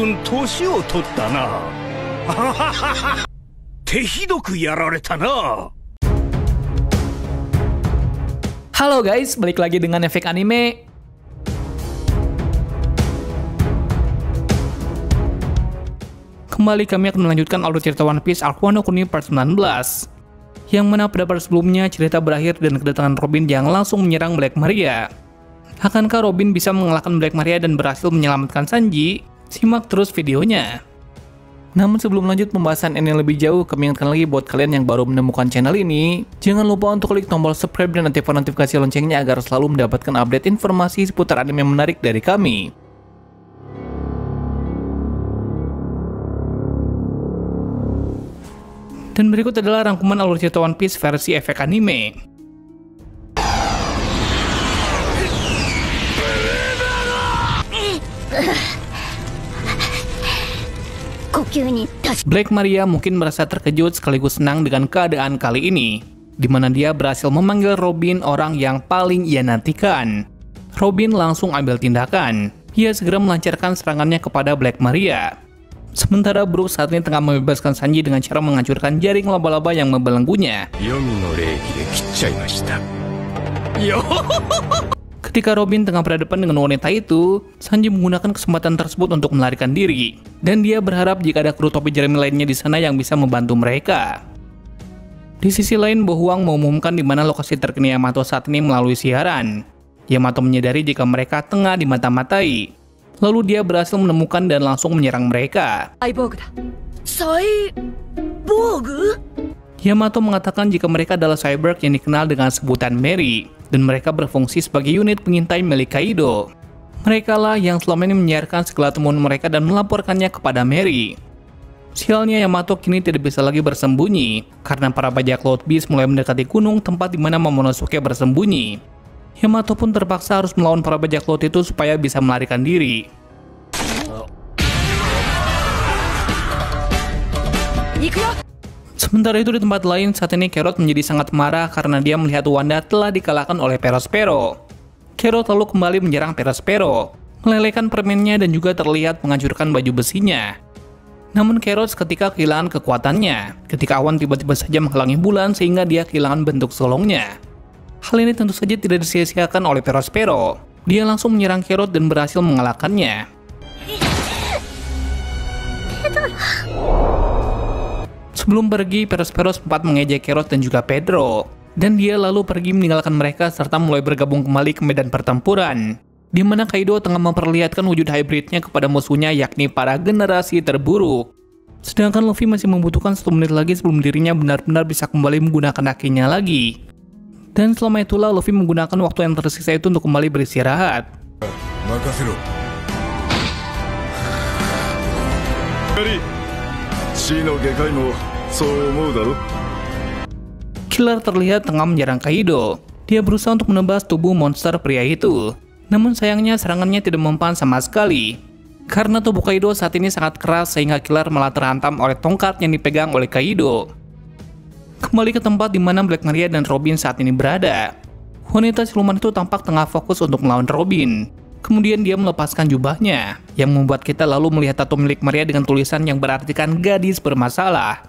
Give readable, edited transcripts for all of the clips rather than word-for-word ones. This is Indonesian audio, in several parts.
分年を取ったな。手ひどくやられたな。Halo guys, balik lagi dengan Efek Anime. Kembali kami akan melanjutkan alur cerita One Piece Arc Wano Kuni Part 19. Yang mana pada part sebelumnya cerita berakhir dan kedatangan Robin yang langsung menyerang Black Maria. Akankah Robin bisa mengalahkan Black Maria dan berhasil menyelamatkan Sanji? Simak terus videonya. Namun sebelum lanjut pembahasan ini lebih jauh, kami ingatkan lagi buat kalian yang baru menemukan channel ini, jangan lupa untuk klik tombol subscribe dan aktifkan notifikasi loncengnya agar selalu mendapatkan update informasi seputar anime menarik dari kami. Dan berikut adalah rangkuman alur cerita One Piece versi Efek Anime. Black Maria mungkin merasa terkejut sekaligus senang dengan keadaan kali ini, di mana dia berhasil memanggil Robin, orang yang paling ia nantikan. Robin langsung ambil tindakan. Ia segera melancarkan serangannya kepada Black Maria. Sementara Brook saat ini tengah membebaskan Sanji dengan cara menghancurkan jaring laba-laba yang membelenggunya. Ketika Robin tengah berhadapan dengan wanita itu, Sanji menggunakan kesempatan tersebut untuk melarikan diri. Dan dia berharap jika ada kru topi jerami lainnya di sana yang bisa membantu mereka. Di sisi lain, Bohuang mengumumkan di mana lokasi terkini Yamato saat ini melalui siaran. Yamato menyadari jika mereka tengah dimata-matai. Lalu dia berhasil menemukan dan langsung menyerang mereka. Yamato mengatakan jika mereka adalah cyborg yang dikenal dengan sebutan Mary, dan mereka berfungsi sebagai unit pengintai milik Kaido. Mereka lah yang selama ini menyiarkan segala temuan mereka dan melaporkannya kepada Mary. Sialnya, Yamato kini tidak bisa lagi bersembunyi, karena para bajak laut Beast mulai mendekati gunung tempat di mana Momonosuke bersembunyi. Yamato pun terpaksa harus melawan para bajak laut itu supaya bisa melarikan diri. Sementara itu di tempat lain, saat ini Carrot menjadi sangat marah karena dia melihat Wanda telah dikalahkan oleh Perospero. Carrot lalu kembali menyerang Perospero, melelehkan permennya dan juga terlihat menghancurkan baju besinya. Namun Carrot seketika kehilangan kekuatannya, ketika awan tiba-tiba saja menghalangi bulan sehingga dia kehilangan bentuk sulungnya. Hal ini tentu saja tidak disia-siakan oleh Perospero. Dia langsung menyerang Carrot dan berhasil mengalahkannya. Sebelum pergi, Perospero sempat mengejek Carrot dan juga Pedro. Dan dia lalu pergi meninggalkan mereka serta mulai bergabung kembali ke medan pertempuran. Di mana Kaido tengah memperlihatkan wujud hybridnya kepada musuhnya yakni para generasi terburuk. Sedangkan Luffy masih membutuhkan 1 menit lagi sebelum dirinya benar-benar bisa kembali menggunakan kakinya lagi. Dan selama itulah Luffy menggunakan waktu yang tersisa itu untuk kembali beristirahat. Killer terlihat tengah menyerang Kaido. Dia berusaha untuk menebas tubuh monster pria itu. Namun sayangnya serangannya tidak mempan sama sekali. Karena tubuh Kaido saat ini sangat keras sehingga Killer malah terhantam oleh tongkat yang dipegang oleh Kaido. Kembali ke tempat di mana Black Maria dan Robin saat ini berada. Wanita siluman itu tampak tengah fokus untuk melawan Robin. Kemudian dia melepaskan jubahnya, yang membuat kita lalu melihat tato milik Maria dengan tulisan yang berartikan gadis bermasalah.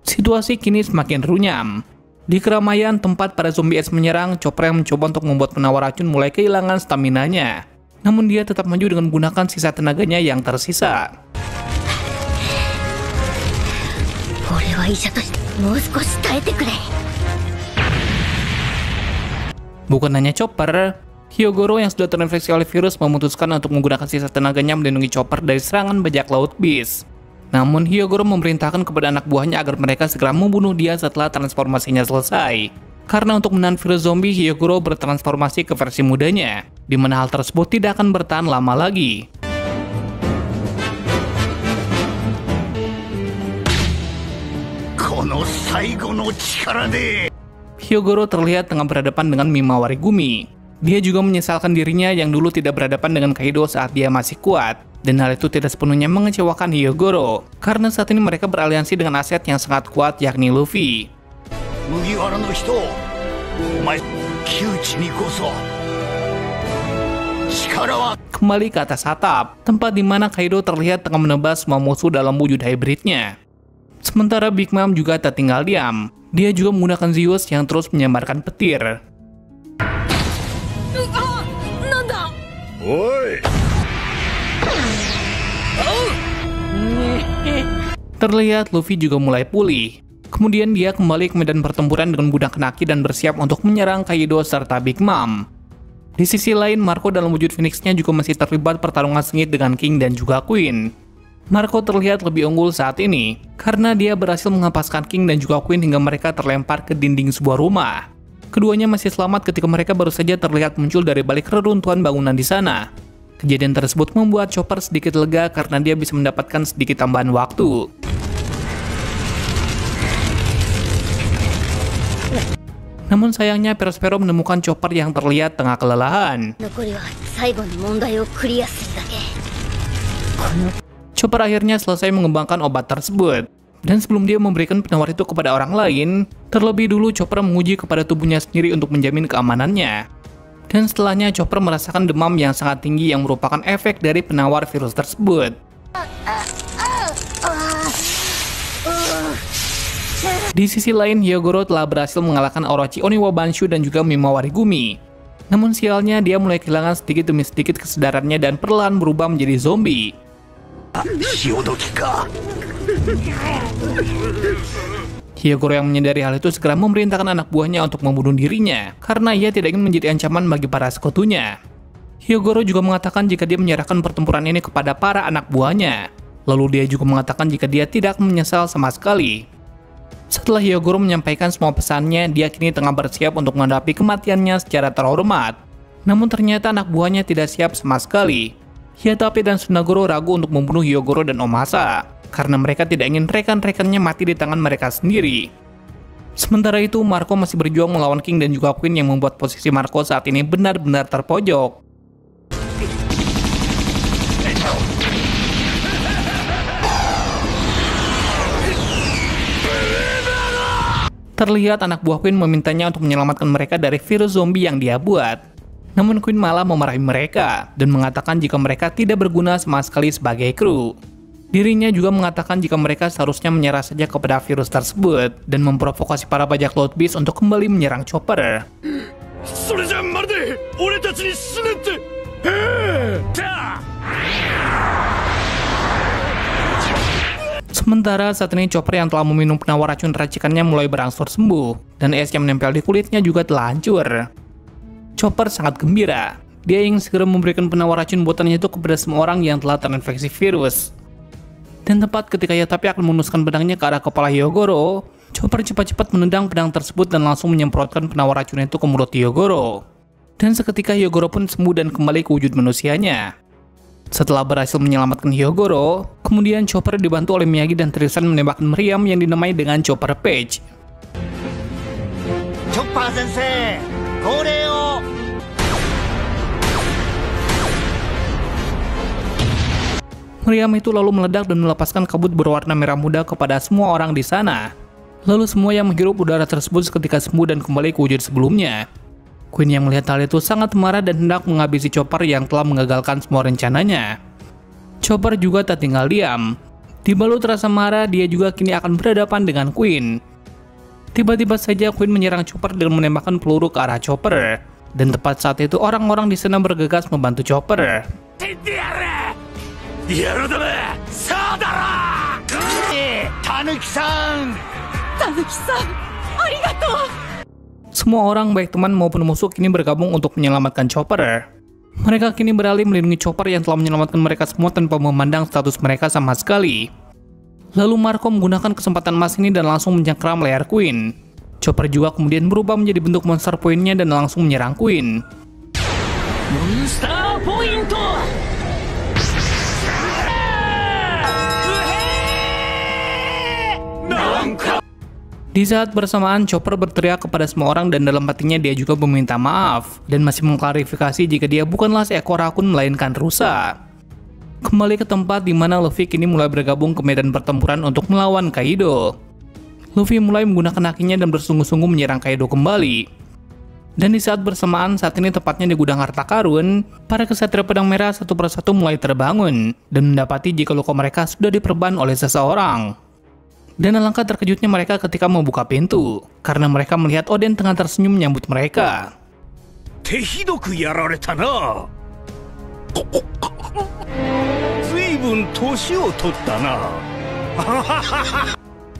Situasi kini semakin runyam. Di keramaian tempat para zombie es menyerang, Chopper yang mencoba untuk membuat penawar racun mulai kehilangan staminanya. Namun dia tetap maju dengan menggunakan sisa tenaganya yang tersisa. Bukan hanya Chopper, Hyogoro yang sudah terinfeksi oleh virus memutuskan untuk menggunakan sisa tenaganya melindungi Chopper dari serangan bajak laut Beast. Namun Hyogoro memerintahkan kepada anak buahnya agar mereka segera membunuh dia setelah transformasinya selesai. Karena untuk menahan virus zombie, Hyogoro bertransformasi ke versi mudanya, di mana hal tersebut tidak akan bertahan lama lagi. Hyogoro terlihat tengah berhadapan dengan Mimawari Gumi. Dia juga menyesalkan dirinya yang dulu tidak berhadapan dengan Kaido saat dia masih kuat. Dan hal itu tidak sepenuhnya mengecewakan Hyogoro, karena saat ini mereka beraliansi dengan aset yang sangat kuat yakni Luffy. kembali ke atas atap, tempat di mana Kaido terlihat tengah menebas semua musuh dalam wujud hybridnya. Sementara Big Mom juga tak tinggal diam. Dia juga menggunakan Zeus yang terus menyambarkan petir. Oi. Terlihat Luffy juga mulai pulih. Kemudian dia kembali ke medan pertempuran dengan menggunakan Haki dan bersiap untuk menyerang Kaido serta Big Mom. Di sisi lain, Marco dalam wujud Phoenix-nya juga masih terlibat pertarungan sengit dengan King dan juga Queen. Marco terlihat lebih unggul saat ini, karena dia berhasil menghempaskan King dan juga Queen hingga mereka terlempar ke dinding sebuah rumah. Keduanya masih selamat ketika mereka baru saja terlihat muncul dari balik reruntuhan bangunan di sana. Kejadian tersebut membuat Chopper sedikit lega karena dia bisa mendapatkan sedikit tambahan waktu. Namun sayangnya Perospero menemukan Chopper yang terlihat tengah kelelahan. Chopper akhirnya selesai mengembangkan obat tersebut. Dan sebelum dia memberikan penawar itu kepada orang lain, terlebih dulu Chopper menguji kepada tubuhnya sendiri untuk menjamin keamanannya. Dan setelahnya Chopper merasakan demam yang sangat tinggi yang merupakan efek dari penawar virus tersebut. Di sisi lain, Hyogoro telah berhasil mengalahkan Orochi Oniwa Banshu dan juga Mimawari Gumi. Namun sialnya, dia mulai kehilangan sedikit demi sedikit kesadarannya dan perlahan berubah menjadi zombie. Hyogoro yang menyadari hal itu segera memerintahkan anak buahnya untuk membunuh dirinya, karena ia tidak ingin menjadi ancaman bagi para sekutunya. Hyogoro juga mengatakan jika dia menyerahkan pertempuran ini kepada para anak buahnya. Lalu dia juga mengatakan jika dia tidak menyesal sama sekali. Setelah Hyogoro menyampaikan semua pesannya, dia kini tengah bersiap untuk menghadapi kematiannya secara terhormat. Namun ternyata anak buahnya tidak siap sama sekali. Hiyatape dan Tsunagoro ragu untuk membunuh Hyogoro dan Omasa, karena mereka tidak ingin rekan-rekannya mati di tangan mereka sendiri. Sementara itu, Marco masih berjuang melawan King dan juga Queen yang membuat posisi Marco saat ini benar-benar terpojok. Terlihat anak buah Queen memintanya untuk menyelamatkan mereka dari virus zombie yang dia buat. Namun Queen malah memarahi mereka dan mengatakan jika mereka tidak berguna sama sekali sebagai kru. Dirinya juga mengatakan jika mereka seharusnya menyerah saja kepada virus tersebut dan memprovokasi para bajak laut Beast untuk kembali menyerang Chopper. Sementara saat ini Chopper yang telah meminum penawar racun racikannya mulai berangsur sembuh, dan es yang menempel di kulitnya juga telah hancur. Chopper sangat gembira. Dia ingin segera memberikan penawar racun buatannya itu kepada semua orang yang telah terinfeksi virus. Dan tepat ketika Hiyatape akan menusukkan pedangnya ke arah kepala Hyogoro, Chopper cepat-cepat menendang pedang tersebut dan langsung menyemprotkan penawar racun itu ke mulut Hyogoro. Dan seketika Hyogoro pun sembuh dan kembali ke wujud manusianya. Setelah berhasil menyelamatkan Hyogoro, kemudian Chopper dibantu oleh Miyagi dan terusan menembakkan meriam yang dinamai dengan Chopper Page. Chopper Sensei, koreo. Meriam itu lalu meledak dan melepaskan kabut berwarna merah muda kepada semua orang di sana. Lalu semua yang menghirup udara tersebut seketika sembuh dan kembali ke wujud sebelumnya. Queen yang melihat hal itu sangat marah dan hendak menghabisi Chopper yang telah mengagalkan semua rencananya. Chopper juga tak tinggal diam. Dibalut rasa marah, dia juga kini akan berhadapan dengan Queen. Tiba-tiba saja Queen menyerang Chopper dengan menembakkan peluru ke arah Chopper. Dan tepat saat itu orang-orang di sana bergegas membantu Chopper. Tanuki-san! Tanuki-san, arigato! Semua orang baik teman maupun musuh kini bergabung untuk menyelamatkan Chopper. Mereka kini beralih melindungi Chopper yang telah menyelamatkan mereka semua tanpa memandang status mereka sama sekali. Lalu Marco menggunakan kesempatan emas ini dan langsung mencengkram leher Queen. Chopper juga kemudian berubah menjadi bentuk monster poinnya dan langsung menyerang Queen. Monster Point! Di saat bersamaan, Chopper berteriak kepada semua orang dan dalam hatinya dia juga meminta maaf dan masih mengklarifikasi jika dia bukanlah seekor rakun melainkan rusa. Kembali ke tempat di mana Luffy kini mulai bergabung ke medan pertempuran untuk melawan Kaido. Luffy mulai menggunakan hakinya dan bersungguh-sungguh menyerang Kaido kembali. Dan di saat bersamaan saat ini tepatnya di gudang harta karun, para kesatria pedang merah satu persatu mulai terbangun dan mendapati jika luka mereka sudah diperban oleh seseorang. Dan alangkah terkejutnya mereka ketika membuka pintu, karena mereka melihat Oden tengah tersenyum menyambut mereka. 手ひどくやられたな。随分年を取ったな。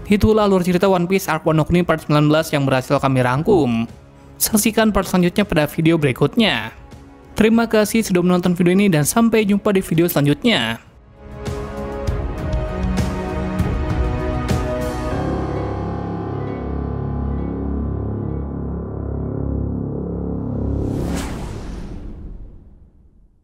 Itulah alur cerita One Piece Arc Wano Kuni part 19 yang berhasil kami rangkum. Saksikan part selanjutnya pada video berikutnya. Terima kasih sudah menonton video ini dan sampai jumpa di video selanjutnya.